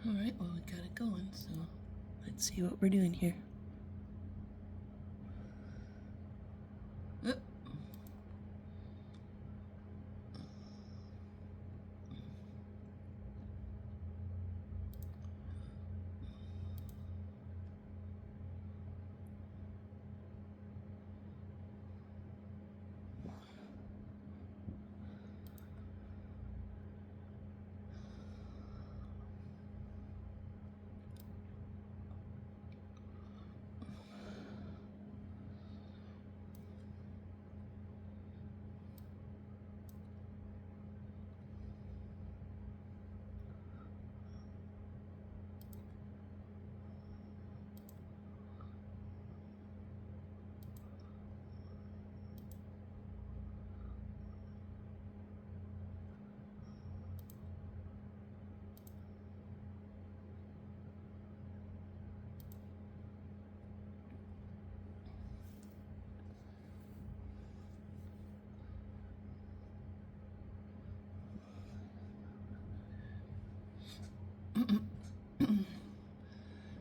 Alright, well, we got it going, so let's see what we're doing here. Oop.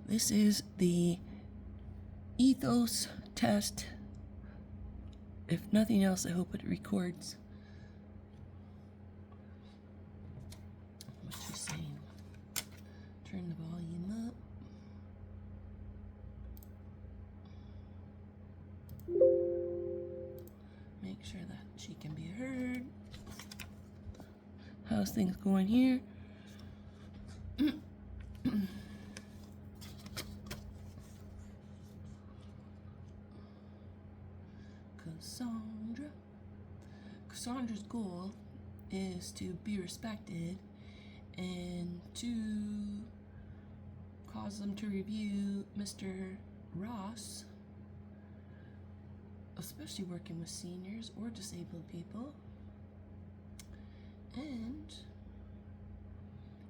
This is the ETHOS test. If nothing else, I hope it records. What's she saying? Turn the volume up. Make sure that she can be heard. How's things going here? Cassandra's goal is to be respected and to cause them to review Mr. Ross, especially working with seniors or disabled people. And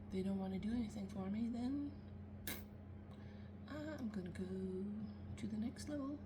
if they don't want to do anything for me, then I'm gonna go to the next level.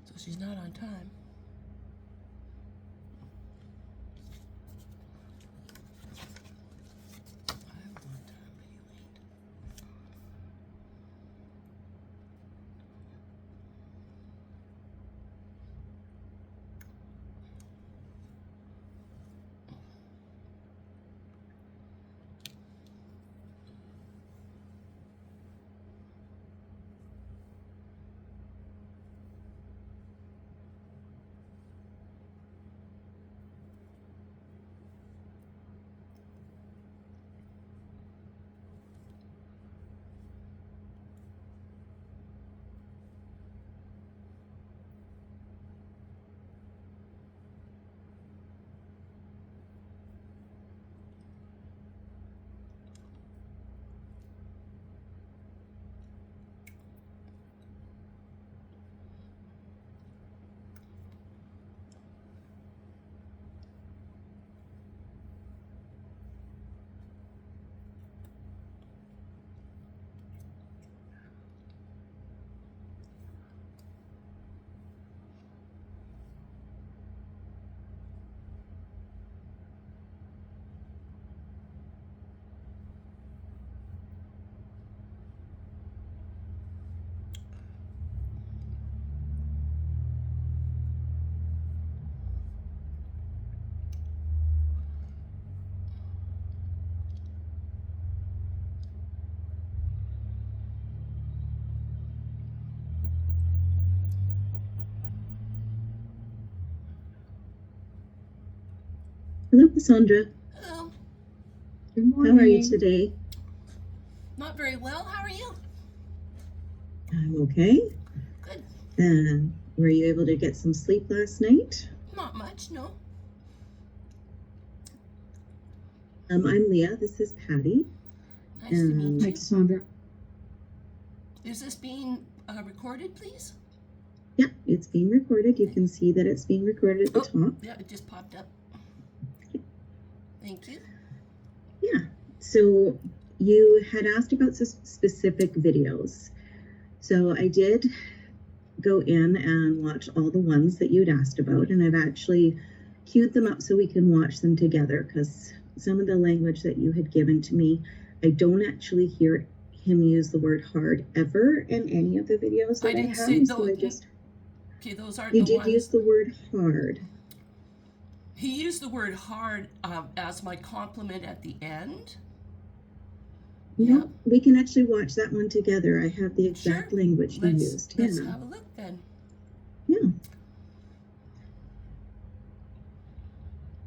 So she's not on time. Hello, Cassandra. Hello. Good morning. How are you today? Not very well. How are you? I'm okay. Good. Were you able to get some sleep last night? Not much, no. I'm Leah. This is Patty. Nice to meet Hi, you. Cassandra. Is this being recorded, please? Yeah, it's being recorded. You can see that it's being recorded at the top. Yeah, it just popped up. Thank you. Yeah. So you had asked about specific videos. So I did go in and watch all the ones that you'd asked about, and I've actually queued them up so we can watch them together, because some of the language that you had given to me, I don't actually hear him use the word hard ever in any of the videos that I didn't have. say those. So I just, okay, those aren't you the did ones. use the word hard. He used the word hard as my compliment at the end. No, Yeah. we can actually watch that one together. I have the exact Sure. language you used. Let's have a look then. Yeah.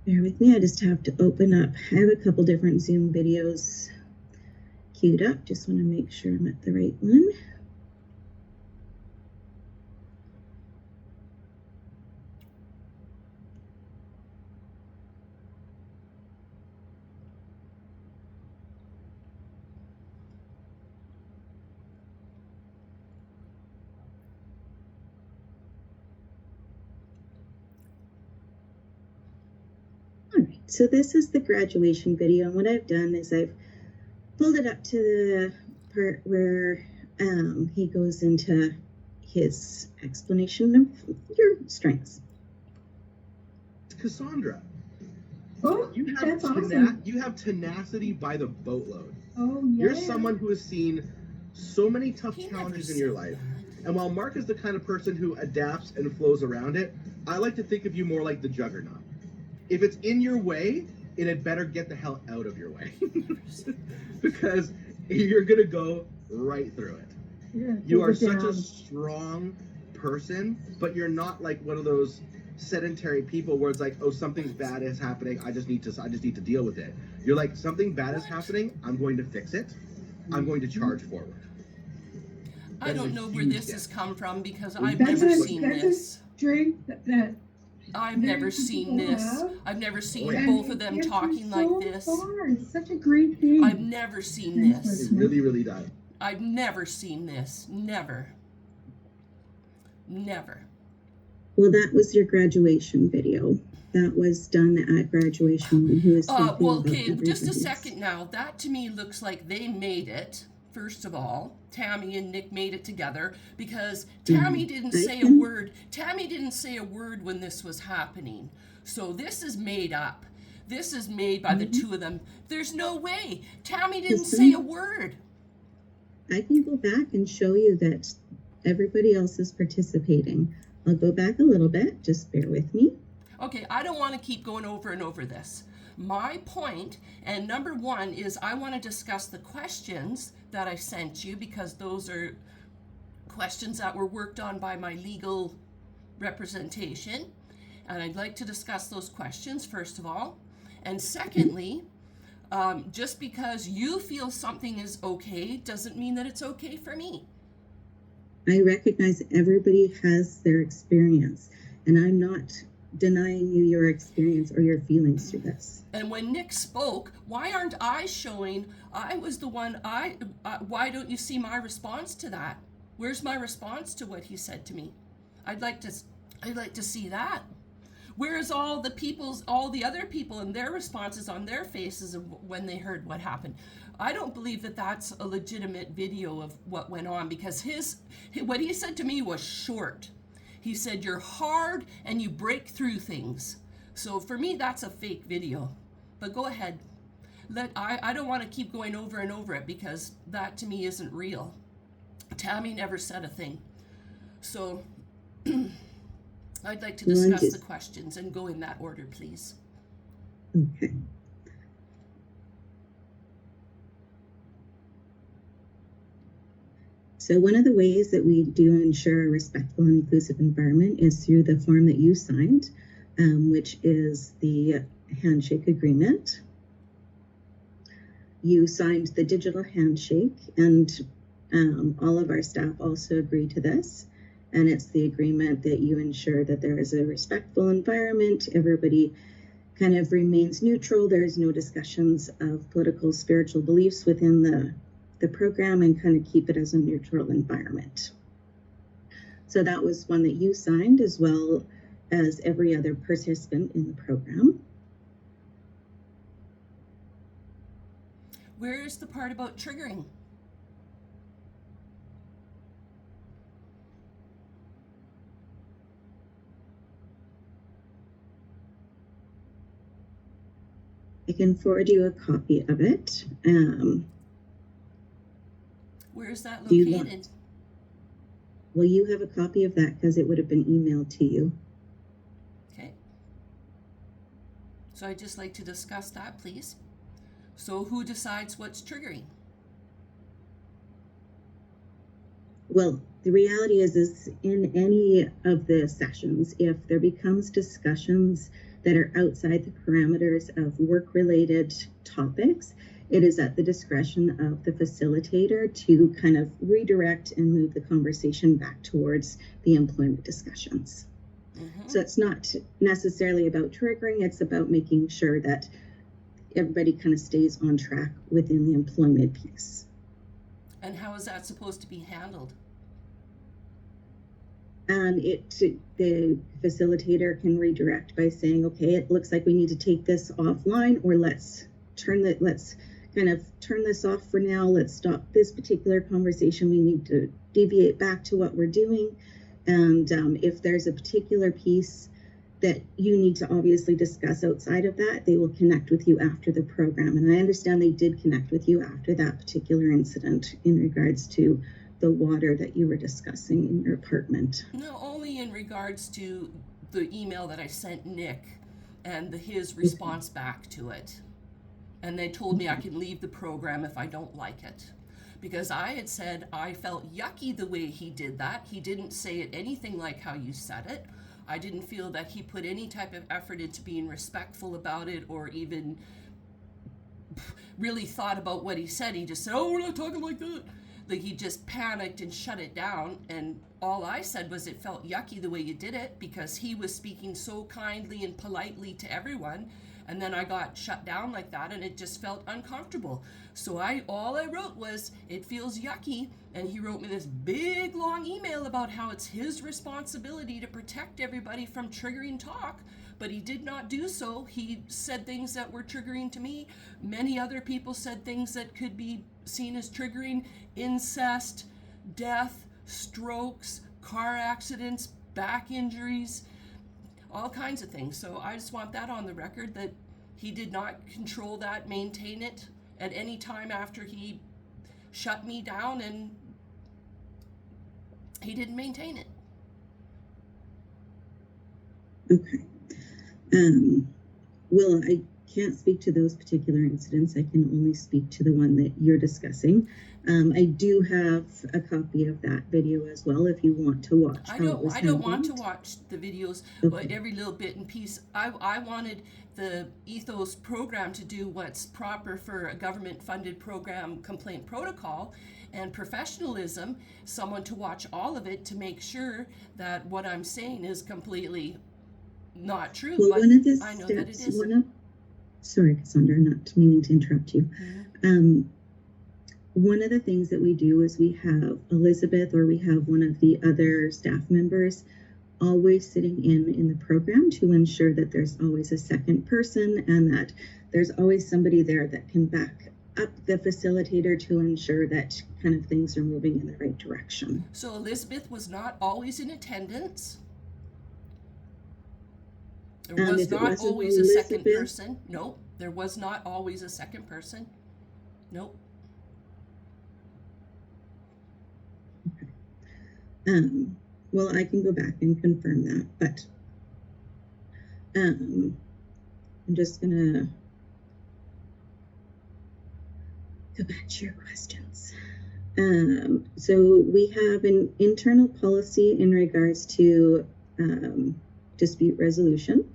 Bear with me. I just have to open up. I have a couple different Zoom videos queued up. Just want to make sure I'm at the right one. Alright, so this is the graduation video, and what I've done is I've pulled it up to the part where he goes into his explanation of your strengths. Cassandra, Oh, that's awesome. you have tenacity by the boatload. Oh, yeah. You're someone who has seen so many tough He challenges never in your said life. that. And while Mark is the kind of person who adapts and flows around it, I like to think of you more like the juggernaut. If it's in your way, it had better get the hell out of your way. Because you're going to go right through it. Yeah, You are take it such a down. strong person, but you're not like one of those sedentary people where it's like, oh, something's bad is happening, I just need to deal with it. You're like, something bad is happening, I'm going to fix it. I'm going to charge forward. I don't know where this has come from, because I've That's never a- seen that's this. a strength that I've never seen people this. have. I've never seen yeah. both of them Gets you talking so like this. far. It's such a great thing. I've never seen Thanks, this. It really, really does. I've never seen this. Never. Never. Well, that was your graduation video. That was done at graduation when he was talking Well, about okay, just a everything. second now. That to me looks like they made it, first of all. Tammy and Nick made it together, because Tammy didn't say a word. Tammy didn't say a word when this was happening. So this is made up. This is made by the two of them. There's no way. Tammy didn't say a word. I can go back and show you that everybody else is participating. I'll go back a little bit. Just bear with me. Okay, I don't want to keep going over and over this. My point, and number one, is I want to discuss the questions that I sent you, because those are questions that were worked on by my legal representation. And I'd like to discuss those questions, first of all. And secondly, just because you feel something is okay doesn't mean that it's okay for me. I recognize everybody has their experience, and I'm not denying you your experience or your feelings through this. And when Nick spoke, why aren't I showing? I was the one. Why don't you see my response to that? Where's my response to what he said to me? I'd like to see that. Where's all the other people and their responses on their faces when they heard what happened? I don't believe that that's a legitimate video of what went on, because what he said to me was short. He said, you're hard and you break through things. So for me, that's a fake video. But go ahead. I don't want to keep going over and over it, because that to me isn't real. Tammy never said a thing. So I'd like to discuss the questions and go in that order, please. Okay. So one of the ways that we do ensure a respectful and inclusive environment is through the form that you signed, which is the handshake agreement. You signed the digital handshake, and all of our staff also agree to this. And it's the agreement that you ensure that there is a respectful environment. Everybody kind of remains neutral. There's no discussions of political, spiritual beliefs within the program, and kind of keep it as a neutral environment. So that was one that you signed, as well as every other participant in the program. Where is the part about triggering? I can forward you a copy of it. Where is that Do you located? want- Well, you have a copy of that because it would have been emailed to you. Okay. So I'd just like to discuss that, please. So who decides what's triggering? Well, the reality is in any of the sessions, if there becomes discussions that are outside the parameters of work-related topics, it is at the discretion of the facilitator to kind of redirect and move the conversation back towards the employment discussions. Mm-hmm. So it's not necessarily about triggering, it's about making sure that everybody kind of stays on track within the employment piece. And how is that supposed to be handled? The facilitator can redirect by saying, okay, it looks like we need to take this offline, or let's kind of turn this off for now. Let's stop this particular conversation. We need to deviate back to what we're doing. And if there's a particular piece that you need to obviously discuss outside of that, they will connect with you after the program. And I understand they did connect with you after that particular incident in regards to the water that you were discussing in your apartment. No, only in regards to the email that I sent Nick and his response back to it. And they told me I can leave the program if I don't like it. Because I had said I felt yucky the way he did that. He didn't say it anything like how you said it. I didn't feel that he put any type of effort into being respectful about it, or even really thought about what he said. He just said, oh, we're not talking like that. Like, he just panicked and shut it down. And all I said was it felt yucky the way you did it, because he was speaking so kindly and politely to everyone. And then I got shut down like that, and it just felt uncomfortable. So all I wrote was, it feels yucky. And he wrote me this big long email about how it's his responsibility to protect everybody from triggering talk. But he did not do so. He said things that were triggering to me. Many other people said things that could be seen as triggering: incest, death, strokes, car accidents, back injuries, all kinds of things. So I just want that on the record, that he did not control that, maintain it at any time after he shut me down, and he didn't maintain it. Okay. Well, I can't speak to those particular incidents. I can only speak to the one that you're discussing. I do have a copy of that video as well if you want to watch. I don't want to watch the videos, but every little bit and piece. I wanted the ETHOS program to do what's proper for a government-funded program complaint protocol and professionalism, someone to watch all of it to make sure that what I'm saying is completely not true. Well, but one of the I know steps, that it is. Sorry, Cassandra, not meaning to interrupt you. Mm-hmm. One of the things that we do is we have Elizabeth, or we have one of the other staff members, always sitting in the program to ensure that there's always a second person, and that there's always somebody there that can back up the facilitator to ensure that kind of things are moving in the right direction. So Elizabeth was not always in attendance. There was not always a second person. Nope. There was not always a second person. Nope. Well, I can go back and confirm that, but I'm just gonna go back to your questions. So we have an internal policy in regards to dispute resolution,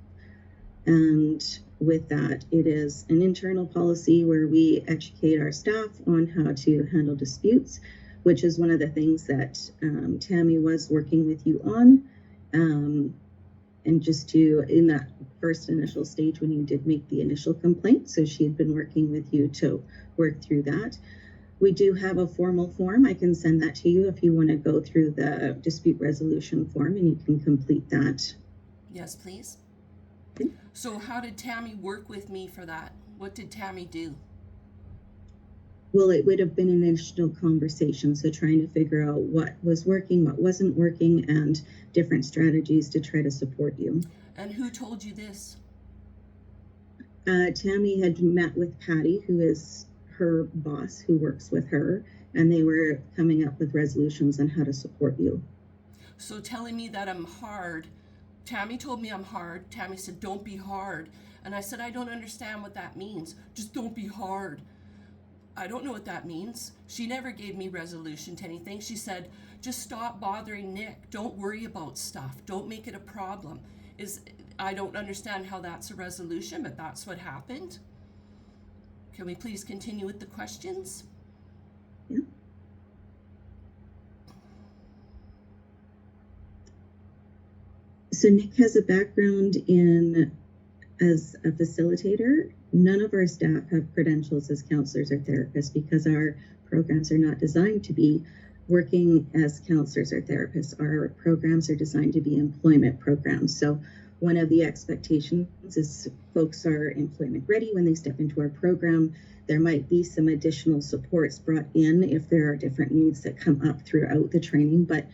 and with that, it is an internal policy where we educate our staff on how to handle disputes, which is one of the things that Tammy was working with you on. And just to, in that first initial stage when you did make the initial complaint, so she had been working with you to work through that. We do have a formal form. I can send that to you if you want to go through the dispute resolution form, and you can complete that. Yes, please. So how did Tammy work with me for that? What did Tammy do? Well, it would have been an initial conversation, so trying to figure out what was working, what wasn't working, and different strategies to try to support you. And who told you this? Tammy had met with Patty, who is her boss, who works with her, and they were coming up with resolutions on how to support you. So telling me that I'm hard, Tammy told me I'm hard. Tammy said, don't be hard. And I said, I don't understand what that means. Just don't be hard. I don't know what that means. She never gave me resolution to anything. She said, just stop bothering Nick. Don't worry about stuff. Don't make it a problem. I don't understand how that's a resolution, but that's what happened. Can we please continue with the questions? Yeah. So Nick has a background as a facilitator. None of our staff have credentials as counselors or therapists because our programs are not designed to be working as counselors or therapists. Our programs are designed to be employment programs. So one of the expectations is folks are employment ready when they step into our program. There might be some additional supports brought in if there are different needs that come up throughout the training. But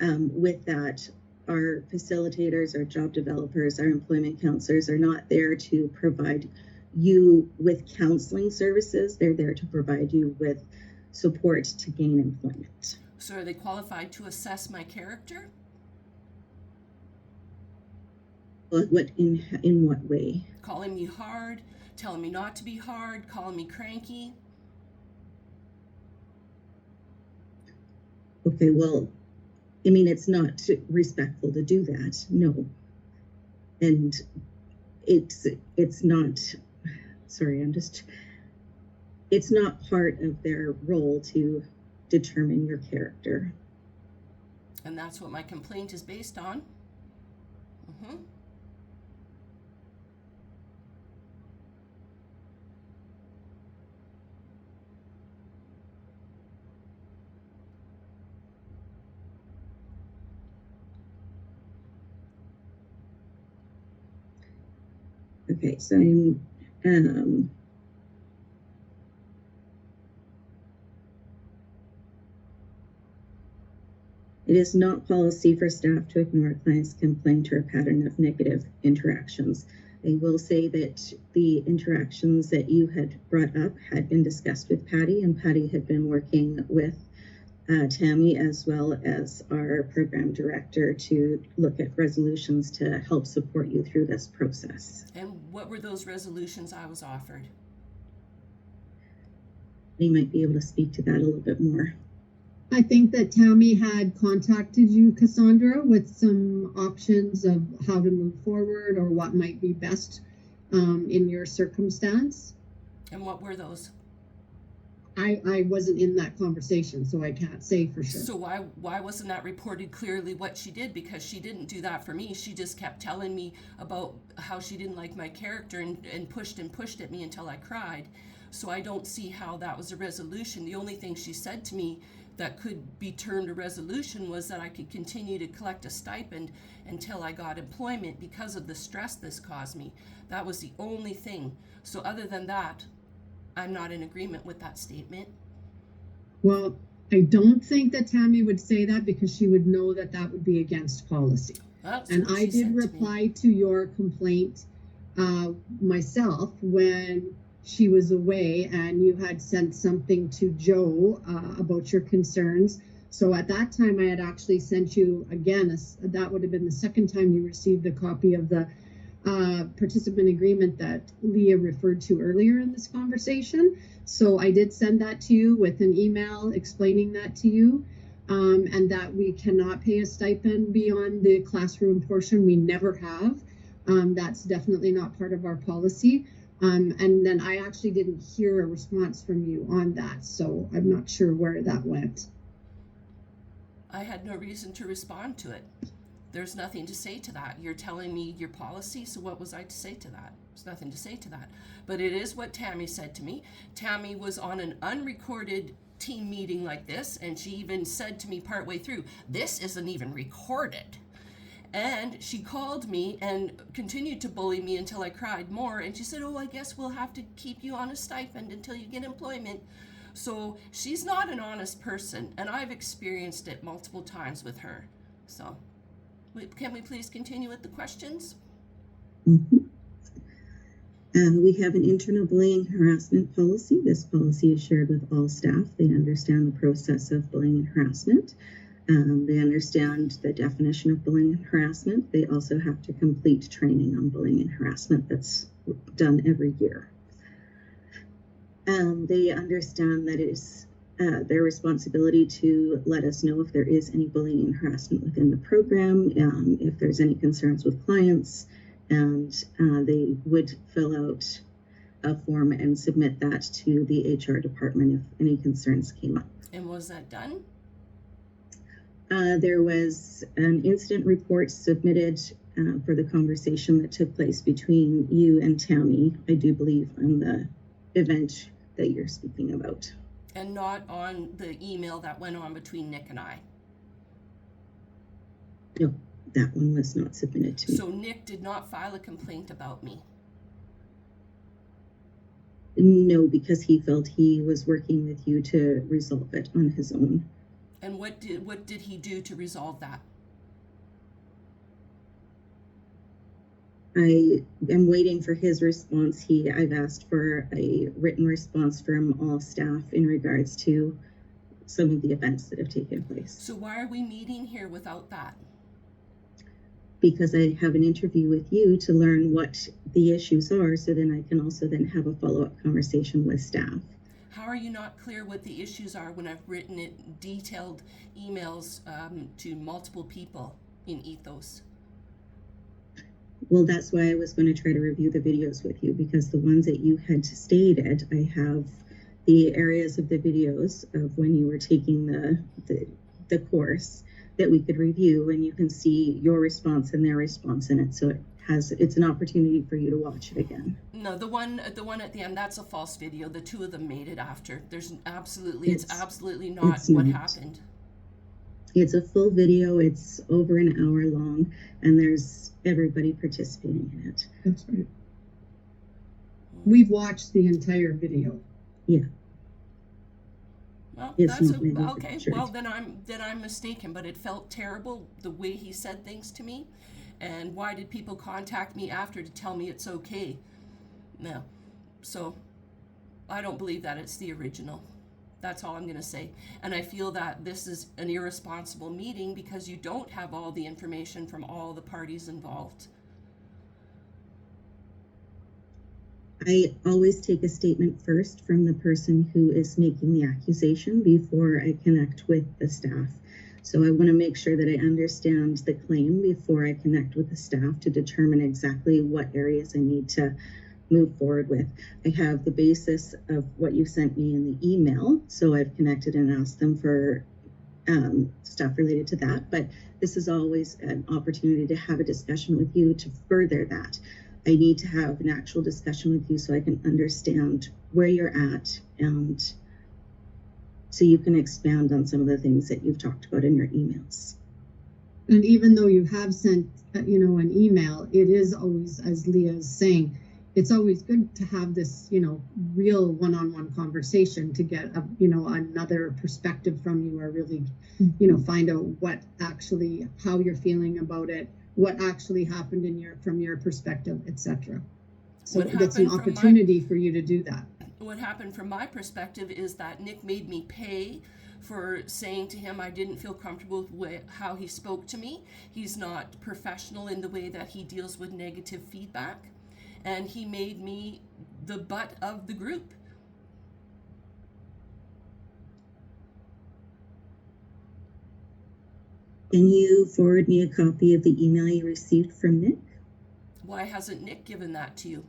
with that, our facilitators, our job developers, our employment counselors are not there to provide you with counseling services. They're there to provide you with support to gain employment. So are they qualified to assess my character? What in what way? Calling me hard, telling me not to be hard, calling me cranky. Okay, well, I mean, it's not respectful to do that, no. And it's not, sorry, it's not part of their role to determine your character. And that's what my complaint is based on. Mm-hmm. Okay, so I'm it is not policy for staff to ignore a client's complaint or a pattern of negative interactions. I will say that the interactions that you had brought up had been discussed with Patty, and Patty had been working with Tammy as well as our program director to look at resolutions to help support you through this process. And what were those resolutions I was offered? You might be able to speak to that a little bit more. I think that Tammy had contacted you, Cassandra, with some options of how to move forward or what might be best in your circumstance. And what were those? I wasn't in that conversation, so I can't say for sure. So why wasn't that reported clearly what she did? Because she didn't do that for me. She just kept telling me about how she didn't like my character and pushed at me until I cried. So I don't see how that was a resolution. The only thing she said to me that could be termed a resolution was that I could continue to collect a stipend until I got employment because of the stress this caused me. That was the only thing. So other than that, I'm not in agreement with that statement. Well, I don't think that Tammy would say that because she would know that that would be against policy. And I did reply to your complaint myself when she was away, and you had sent something to Joe about your concerns. So at that time, I had actually sent you again, that would have been the second time you received a copy of the participant agreement that Leah referred to earlier in this conversation. So I did send that to you with an email explaining that to you, and that we cannot pay a stipend beyond the classroom portion. We never have. That's definitely not part of our policy. And then I actually didn't hear a response from you on that, so I'm not sure where that went. I had no reason to respond to it. There's nothing to say to that. You're telling me your policy, so what was I to say to that? There's nothing to say to that. But it is what Tammy said to me. Tammy was on an unrecorded team meeting like this, and she even said to me partway through, "This isn't even recorded." And she called me and continued to bully me until I cried more. And she said, "Oh, I guess we'll have to keep you on a stipend until you get employment." So she's not an honest person, and I've experienced it multiple times with her. So can we please continue with the questions? Mm-hmm. We have an internal bullying harassment policy. This policy is shared with all staff. They understand the process of bullying and harassment. They understand the definition of bullying and harassment. They also have to complete training on bullying and harassment that's done every year. They understand that it is their responsibility to let us know if there is any bullying and harassment within the program, if there's any concerns with clients, and they would fill out a form and submit that to the HR department if any concerns came up. And was that done? There was an incident report submitted for the conversation that took place between you and Tammy, I do believe, on the event that you're speaking about. And not on the email that went on between Nick and I? No, that one was not submitted to me. So Nick did not file a complaint about me? No, because he felt he was working with you to resolve it on his own. And what did he do to resolve that? I am waiting for his response. I've asked for a written response from all staff in regards to some of the events that have taken place. So why are we meeting here without that? Because I have an interview with you to learn what the issues are, so then I can also then have a follow-up conversation with staff. How are you not clear what the issues are when I've written it detailed emails to multiple people in Ethos? Well, that's why I was going to try to review the videos with you, because the ones that you had stated, I have the areas of the videos of when you were taking the course that we could review, and you can see your response and their response in it. So it's an opportunity for you to watch it again. No, the one at the end, that's a false video. The two of them made it after. It's absolutely not what happened. It's a full video. It's over an hour long, and there's everybody participating in it. That's right. We've watched the entire video. Yeah. Well, it's that's not okay. Well, then I'm mistaken. But it felt terrible the way he said things to me. And why did people contact me after to tell me it's okay? No. So I don't believe that it's the original. That's all I'm going to say. And I feel that this is an irresponsible meeting because you don't have all the information from all the parties involved. I always take a statement first from the person who is making the accusation before I connect with the staff. So I want to make sure that I understand the claim before I connect with the staff to determine exactly what areas I need to move forward with. I have the basis of what you sent me in the email, so I've connected and asked them for stuff related to that. But this is always an opportunity to have a discussion with you to further that. I need to have an actual discussion with you so I can understand where you're at, and so you can expand on some of the things that you've talked about in your emails. And even though you have sent, an email, it is always, as Leah is saying, it's always good to have this, real one-on-one conversation to get, another perspective from you, or really, find out how you're feeling about it, what actually happened from your perspective, etc. So it's an opportunity for you to do that. What happened from my perspective is that Nick made me pay for saying to him I didn't feel comfortable with how he spoke to me. He's not professional in the way that he deals with negative feedback. And he made me the butt of the group. Can you forward me a copy of the email you received from Nick? Why hasn't Nick given that to you?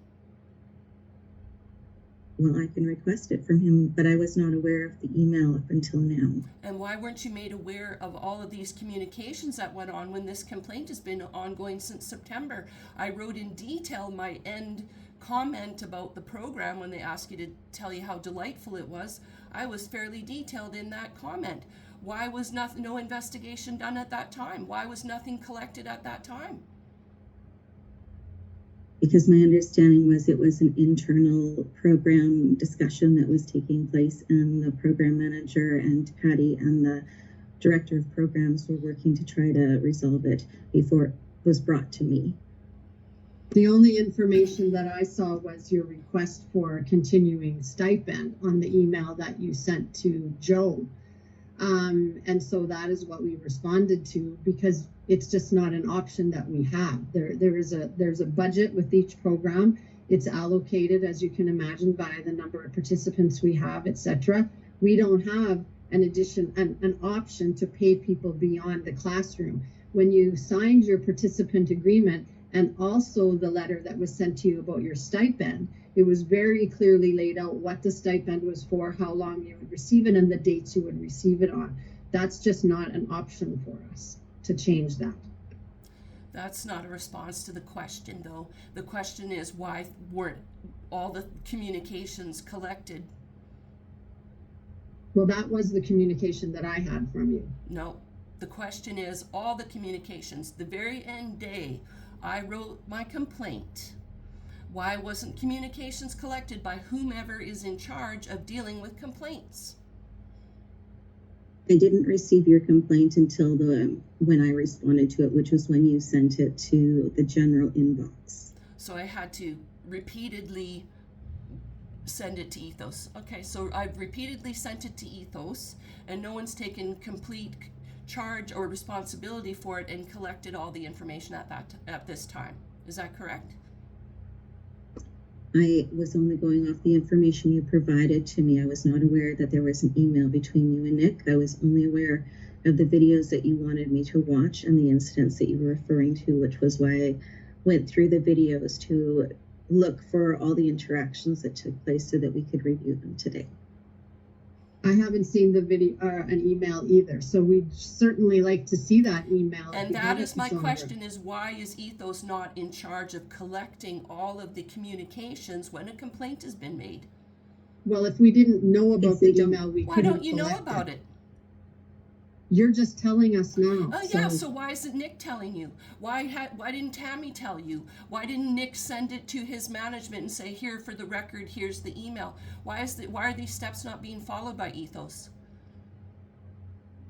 Well, I can request it from him, but I was not aware of the email up until now. And why weren't you made aware of all of these communications that went on when this complaint has been ongoing since September? I wrote in detail my end comment about the program when they asked you to tell you how delightful it was. I was fairly detailed in that comment. Why was no investigation done at that time? Why was nothing collected at that time? Because my understanding was it was an internal program discussion that was taking place, and the program manager and Patty and the director of programs were working to try to resolve it before it was brought to me. The only information that I saw was your request for a continuing stipend on the email that you sent to Joe. And so that is what we responded to, because it's just not an option that we have. There's a budget with each program. It's allocated, as you can imagine, by the number of participants we have, etc. We don't have an option to pay people beyond the classroom. When you signed your participant agreement and also the letter that was sent to you about your stipend, it was very clearly laid out what the stipend was for, how long you would receive it, and the dates you would receive it on. That's just not an option for us to change that. That's not a response to the question, though. The question is, why weren't all the communications collected? Well, that was the communication that I had from you. No, the question is all the communications. The very end day, I wrote my complaint. Why wasn't communications collected by whomever is in charge of dealing with complaints? I didn't receive your complaint until when I responded to it, which was when you sent it to the general inbox. So I had to repeatedly send it to ETHOS. Okay, so I've repeatedly sent it to ETHOS, and no one's taken complete charge or responsibility for it and collected all the information at this time. Is that correct? I was only going off the information you provided to me. I was not aware that there was an email between you and Nick. I was only aware of the videos that you wanted me to watch and the incidents that you were referring to, which was why I went through the videos to look for all the interactions that took place so that we could review them today. I haven't seen the video or an email either, so we'd certainly like to see that email. And that is my question, is why is ETHOS not in charge of collecting all of the communications when a complaint has been made? Well, if we didn't know about the email, we couldn't. Why don't you know about it? You're just telling us now. Oh yeah, so why isn't Nick telling you? Why didn't Tammy tell you? Why didn't Nick send it to his management and say, here, for the record, here's the email? Why are these steps not being followed by ETHOS?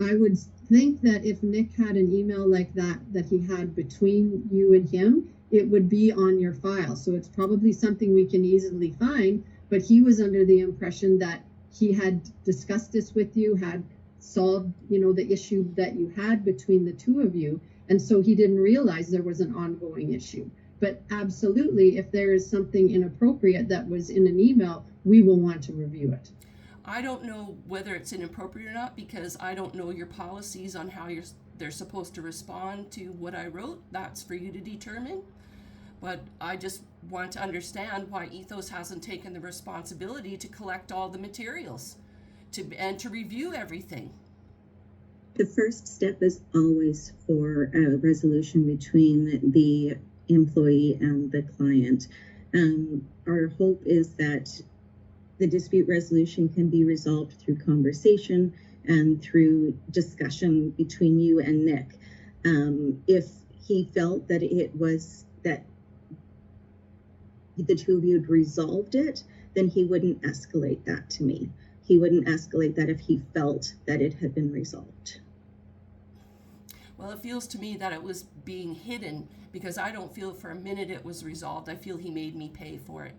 I would think that if Nick had an email like that he had between you and him, it would be on your file. So it's probably something we can easily find, but he was under the impression that he had discussed this with you, had solved, the issue that you had between the two of you, and so he didn't realize there was an ongoing issue. But absolutely, if there is something inappropriate that was in an email, we will want to review it. I don't know whether it's inappropriate or not, because I don't know your policies on how they're supposed to respond to what I wrote. That's for you to determine. But I just want to understand why ETHOS hasn't taken the responsibility to collect all the materials and to review everything. The first step is always for a resolution between the employee and the client. Our hope is that the dispute resolution can be resolved through conversation and through discussion between you and Nick. If he felt that that the two of you had resolved it, then he wouldn't escalate that to me. He wouldn't escalate that if he felt that it had been resolved. Well, it feels to me that it was being hidden, because I don't feel for a minute it was resolved. I feel he made me pay for it.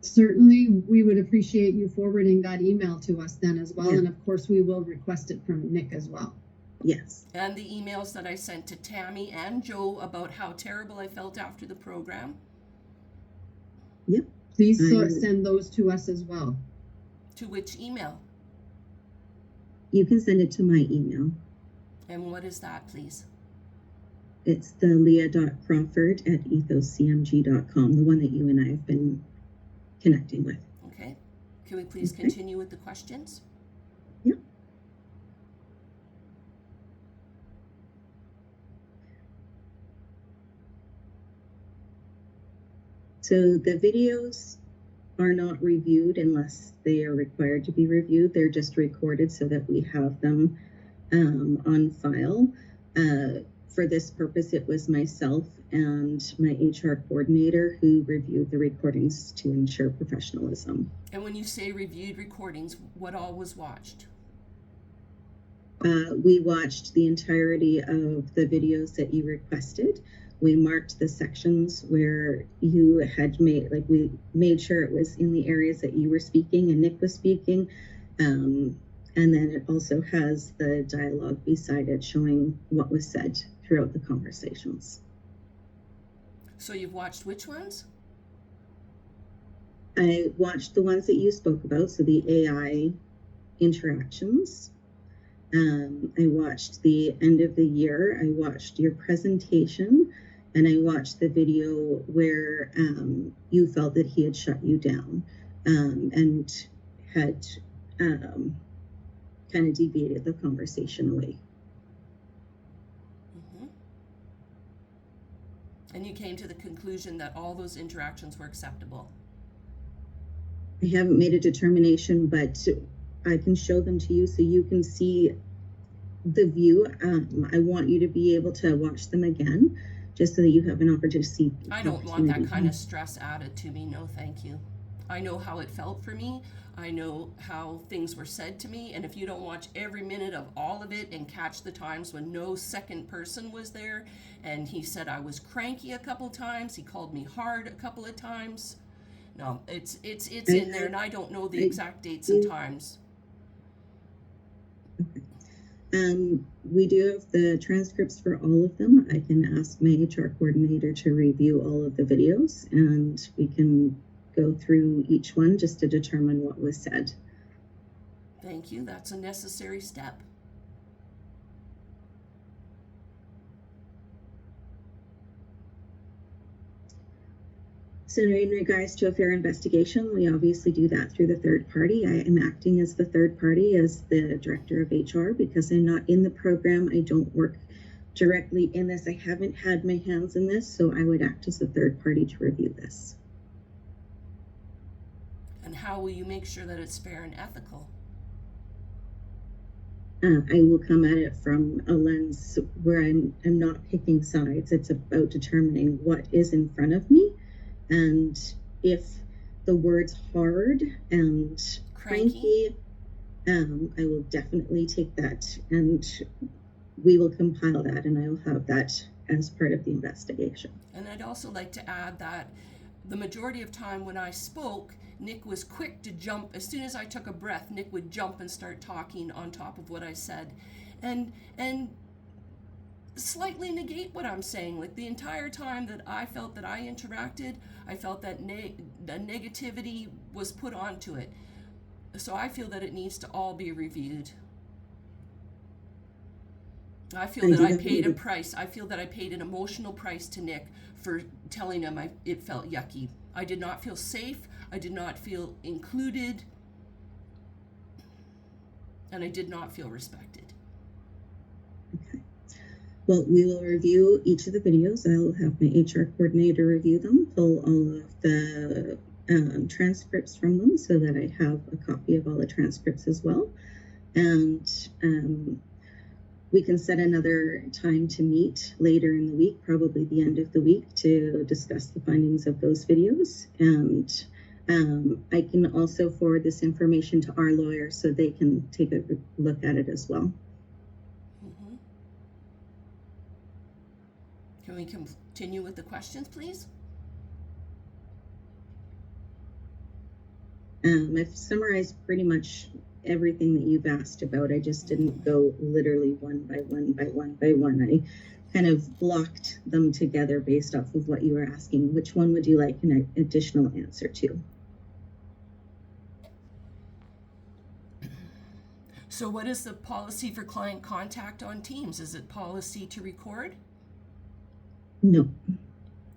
Certainly, we would appreciate you forwarding that email to us then as well. Yeah. And of course, we will request it from Nick as well. Yes. And the emails that I sent to Tammy and Joe about how terrible I felt after the program. Yep. Please send those to us as well. To which email? You can send it to my email. And what is that, please? It's the leah.crawford@ethoscmg.com, the one that you and I have been connecting with. Okay. Can we please continue with the questions? Yep. So the videos are not reviewed unless they are required to be reviewed. They're just recorded so that we have them on file. For this purpose, it was myself and my HR coordinator who reviewed the recordings to ensure professionalism. And when you say reviewed recordings, what all was watched? We watched the entirety of the videos that you requested. We marked the sections where you had made, like, we made sure it was in the areas that you were speaking and Nick was speaking. And then it also has the dialogue beside it showing what was said throughout the conversations. So you've watched which ones? I watched the ones that you spoke about, so the AI interactions. I watched the end of the year. I watched your presentation, and I watched the video where you felt that he had shut you down and had kind of deviated the conversation away. Mm-hmm. And you came to the conclusion that all those interactions were acceptable? I haven't made a determination, but I can show them to you so you can see the view. I want you to be able to watch them again, just so that you have an opportunity to see. I don't want that kind of stress added to me. No, thank you. I know how it felt for me. I know how things were said to me. And if you don't watch every minute of all of it and catch the times when no second person was there, and he said I was cranky a couple times, he called me hard a couple of times. No, it's in there, and I don't know the exact dates and times. We do have the transcripts for all of them. I can ask my HR coordinator to review all of the videos, and we can go through each one just to determine what was said. Thank you. That's a necessary step. So in regards to a fair investigation, we obviously do that through the third party. I am acting as the third party, as the director of HR, because I'm not in the program. I don't work directly in this. I haven't had my hands in this, so I would act as the third party to review this. And how will you make sure that it's fair and ethical? I will come at it from a lens where I'm not picking sides. It's about determining what is in front of me. And if the words hard and cranky, I will definitely take that, and we will compile that, and I will have that as part of the investigation. And I'd also like to add that the majority of time when I spoke, Nick was quick to jump. As soon as I took a breath, Nick would jump and start talking on top of what I said, and slightly negate what I'm saying. Like, the entire time that I felt that I interacted, I felt that the negativity was put onto it. So I feel that it needs to all be reviewed. I feel that I paid a price. I feel that I paid an emotional price to Nick for telling him it felt yucky. I did not feel safe. I did not feel included. And I did not feel respected. Okay. Well, we will review each of the videos. I will have my HR coordinator review them, pull all of the transcripts from them so that I have a copy of all the transcripts as well. And we can set another time to meet later in the week, probably the end of the week, to discuss the findings of those videos. And I can also forward this information to our lawyer so they can take a look at it as well. Mm-hmm. Can we continue with the questions, please? I've summarized pretty much everything that you've asked about. I just didn't go literally one by one by one by one. I kind of blocked them together based off of what you were asking. Which one would you like an additional answer to? So what is the policy for client contact on Teams? Is it policy to record? No.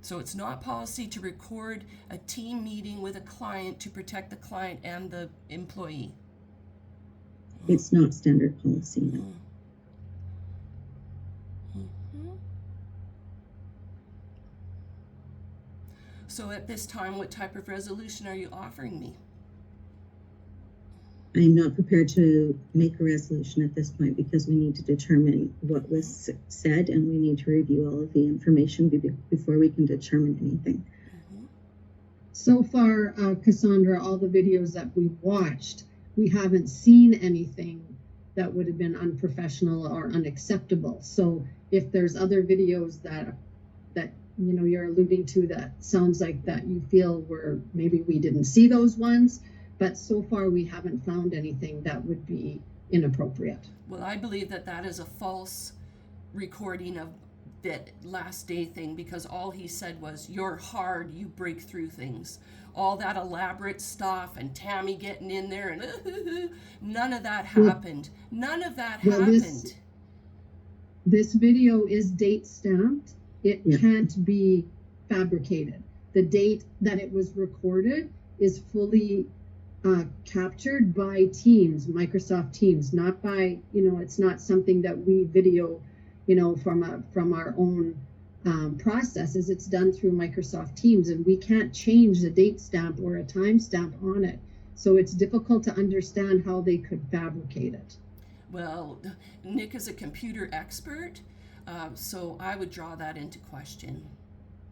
So it's not policy to record a team meeting with a client to protect the client and the employee. It's not standard policy, no. Mm-hmm. So at this time, what type of resolution are you offering me? I'm not prepared to make a resolution at this point because we need to determine what was said, and we need to review all of the information before we can determine anything. Mm-hmm. So far, Cassandra, all the videos that we've watched, we haven't seen anything that would have been unprofessional or unacceptable. So if there's other videos that you're alluding to that sounds like that you feel were, maybe we didn't see those ones, but so far we haven't found anything that would be inappropriate. Well, I believe that is a false recording of that last day thing, because all he said was, "You're hard, you break through things." All that elaborate stuff and Tammy getting in there and none of that happened. None of that happened. This video is date stamped. It can't be fabricated. The date that it was recorded is fully captured by Teams, Microsoft Teams, not by, it's not something that we video, from our own processes. It's done through Microsoft Teams, and we can't change the date stamp or a time stamp on it. So it's difficult to understand how they could fabricate it. Well, Nick is a computer expert, so I would draw that into question,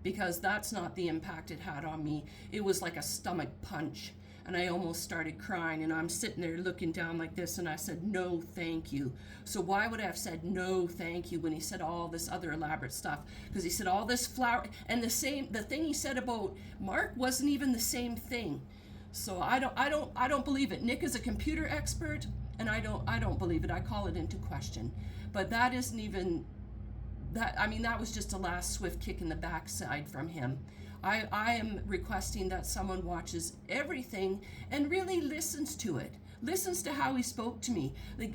because that's not the impact it had on me. It was like a stomach punch, and I almost started crying, and I'm sitting there looking down like this, and I said, "No, thank you." So why would I have said no thank you when he said all this other elaborate stuff? Because he said all this flower, and the thing he said about Mark wasn't even the same thing. So I don't believe it. Nick is a computer expert, and I don't believe it. I call it into question. But that isn't even that. I mean, that was just a last swift kick in the backside from him. I am requesting that someone watches everything and really listens to it, listens to how he spoke to me. Like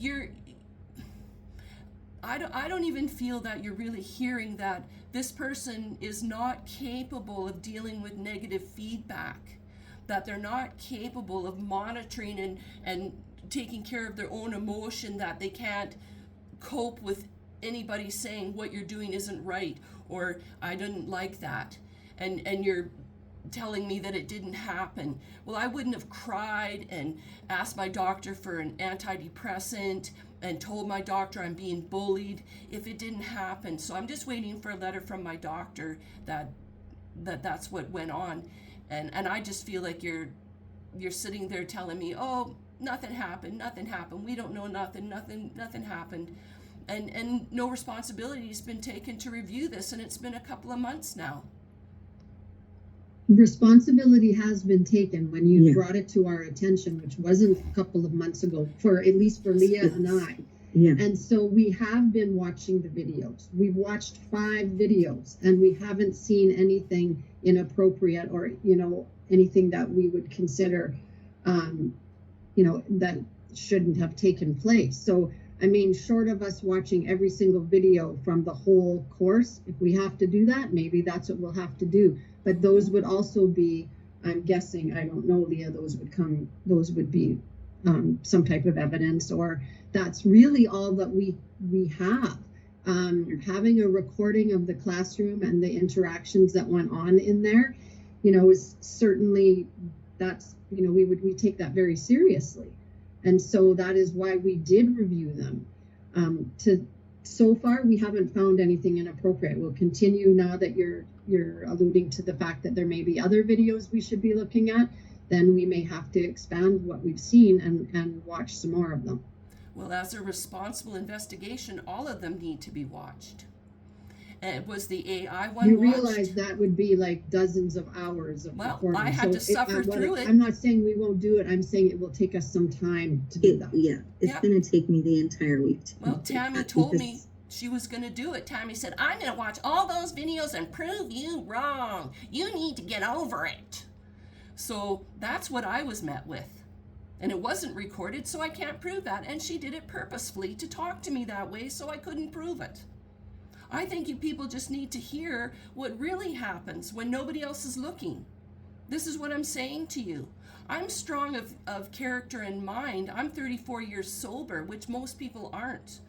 I don't even feel that you're really hearing that this person is not capable of dealing with negative feedback, that they're not capable of monitoring and taking care of their own emotion, that they can't cope with anybody saying what you're doing isn't right, or I didn't like that. And you're telling me that it didn't happen. Well, I wouldn't have cried and asked my doctor for an antidepressant and told my doctor I'm being bullied if it didn't happen. So I'm just waiting for a letter from my doctor that's what went on. And I just feel like you're sitting there telling me, "Oh, nothing happened. We don't know nothing happened." And no responsibility has been taken to review this, and it's been a couple of months now. Responsibility has been taken when you brought it to our attention, which wasn't a couple of months ago, at least for Leah and I. Yeah. And so we have been watching the videos. We've watched 5 videos, and we haven't seen anything inappropriate or, anything that we would consider, that shouldn't have taken place. So, I mean, short of us watching every single video from the whole course, if we have to do that, maybe that's what we'll have to do. But those would also be, I'm guessing, I don't know, Leah, those would be some type of evidence, or that's really all that we have. Having a recording of the classroom and the interactions that went on in there, is certainly, that's, we take that very seriously. And so that is why we did review them. So far, we haven't found anything inappropriate. We'll continue now that you're alluding to the fact that there may be other videos we should be looking at. Then we may have to expand what we've seen and watch some more of them. Well, as a responsible investigation, all of them need to be watched. And was the AI one You watched? realize that would be like dozens of hours of recording. I had to suffer through it. I'm not saying we won't do it. I'm saying it will take us some time to do that. Yeah, it's going to take me the entire week. Well, Tammy told me she was going to do it. Tammy said, "I'm going to watch all those videos and prove you wrong. You need to get over it." So that's what I was met with. And it wasn't recorded, so I can't prove that. And she did it purposefully to talk to me that way, so I couldn't prove it. I think you people just need to hear what really happens when nobody else is looking. This is what I'm saying to you. I'm strong of character and mind. I'm 34 years sober, which most people aren't.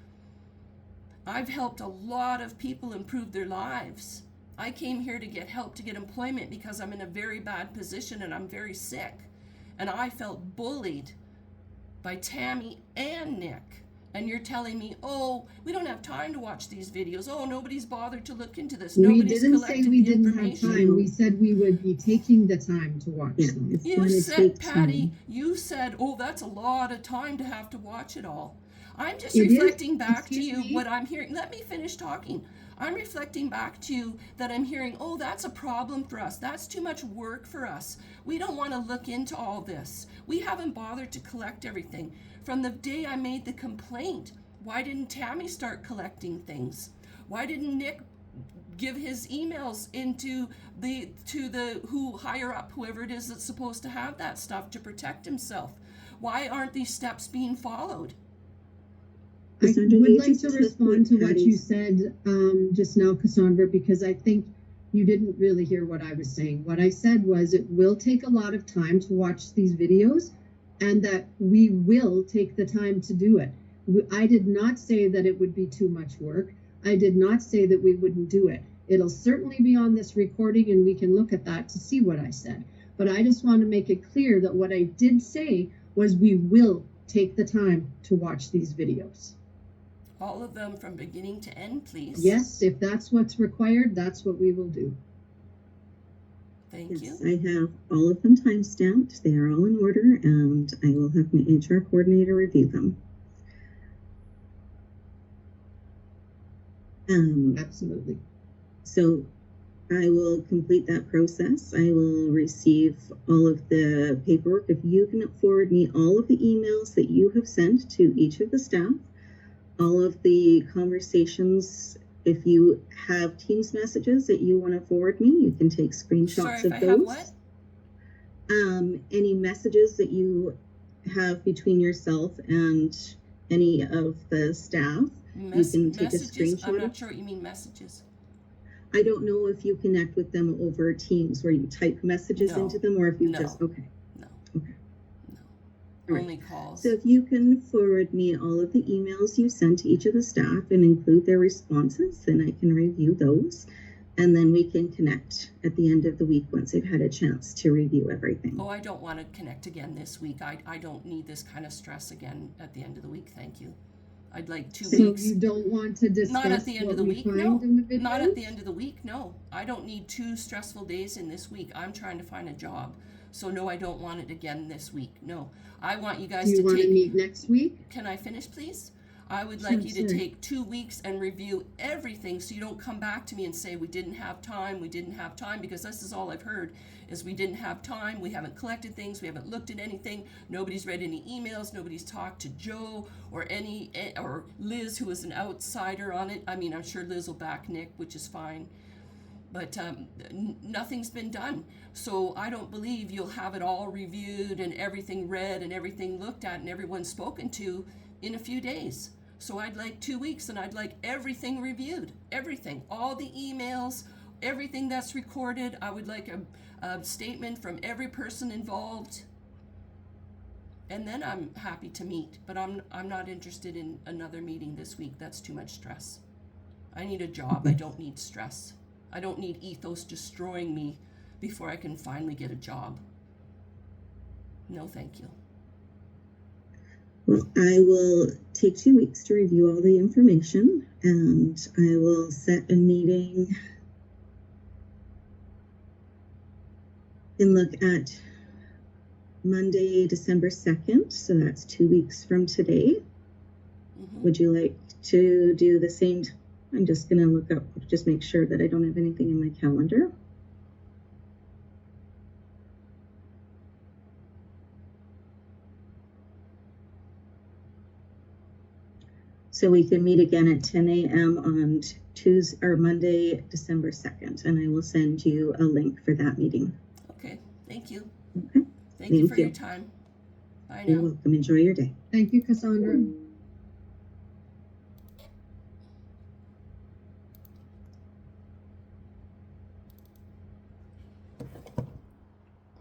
I've helped a lot of people improve their lives. I came here to get help, to get employment, because I'm in a very bad position and I'm very sick. And I felt bullied by Tammy and Nick. And you're telling me, oh, we don't have time to watch these videos. Oh, nobody's bothered to look into this. We Nobody's didn't collected say we the didn't have information. time. We said we would be taking the time to watch Yeah, them. it's You going to said, take Patty, time. you said, oh, that's a lot of time to have to watch it all. I'm just It is. reflecting back to Excuse you me? what I'm hearing. Let me finish talking. I'm reflecting back to you that I'm hearing, oh, that's a problem for us. That's too much work for us. We don't want to look into all this. We haven't bothered to collect everything. From the day I made the complaint, why didn't Tammy start collecting things? Why didn't Nick give his emails into to the higher up, whoever it is that's supposed to have that stuff to protect himself? Why aren't these steps being followed? I Cassandra, would you like just to took respond to what you Patty's- said just now, Cassandra, because I think you didn't really hear what I was saying. What I said was it will take a lot of time to watch these videos and that we will take the time to do it. I did not say that it would be too much work. I did not say that we wouldn't do it. It'll certainly be on this recording and we can look at that to see what I said. But I just want to make it clear that what I did say was we will take the time to watch these videos. All of them from beginning to end, please. Yes, if that's what's required, that's what we will do. Thank Yes, you. I have all of them timestamped. They are all in order, and I will have my HR coordinator review them. Absolutely. So I will complete that process. I will receive all of the paperwork. If you can forward me all of the emails that you have sent to each of the staff, all of the conversations, if you have Teams messages that you want to forward me, you can take screenshots Sorry, of if I those. have what? Any messages that you have between yourself and any of the staff, you can take a Messages? I'm screenshot. not sure what you mean, messages. I don't know if you connect with them over Teams where you type messages No. into them, or if you No. just, okay. No. Okay. No. All right. Only calls. So if you can forward me all of the emails you sent to each of the staff and include their responses, then I can review those. And then we can connect at the end of the week once I've had a chance to review everything. Oh, I don't want to connect again this week. I don't need this kind of stress again at the end of the week. Thank you. I'd like 2 So weeks. you don't want to discuss Not at the end what of the we week, find no. in the videos? Not at the end of the week, no. I don't need 2 stressful days in this week. I'm trying to find a job. So no, I don't want it again this week. No. I want you guys Do you to want to take... meet next week? Can I finish, please? I would Sure, like you to sure. take 2 weeks and review everything so you don't come back to me and say we didn't have time, because this is all I've heard is we didn't have time, we haven't collected things, we haven't looked at anything, nobody's read any emails, nobody's talked to Joe or Liz, who is an outsider on it. I mean, I'm sure Liz will back Nick, which is fine. But nothing's been done. So I don't believe you'll have it all reviewed and everything read and everything looked at and everyone spoken to in a few days. So I'd like 2 weeks and I'd like everything reviewed. Everything. All the emails, everything that's recorded. I would like a statement from every person involved. And then I'm happy to meet. But I'm not interested in another meeting this week. That's too much stress. I need a job. I don't need stress. I don't need ethos destroying me before I can finally get a job. No, thank you. Well, I will take 2 weeks to review all the information, and I will set a meeting and look at Monday, December 2nd. So that's 2 weeks from today. Mm-hmm. Would you like to do the same? I'm just going to look up, just make sure that I don't have anything in my calendar. So we can meet again at 10 a.m. on Tuesday or Monday, December 2nd, and I will send you a link for that meeting. Okay, thank you. Okay. Thank you Thank for you. your time. Bye You're now. welcome. Enjoy your day. Thank you, Cassandra.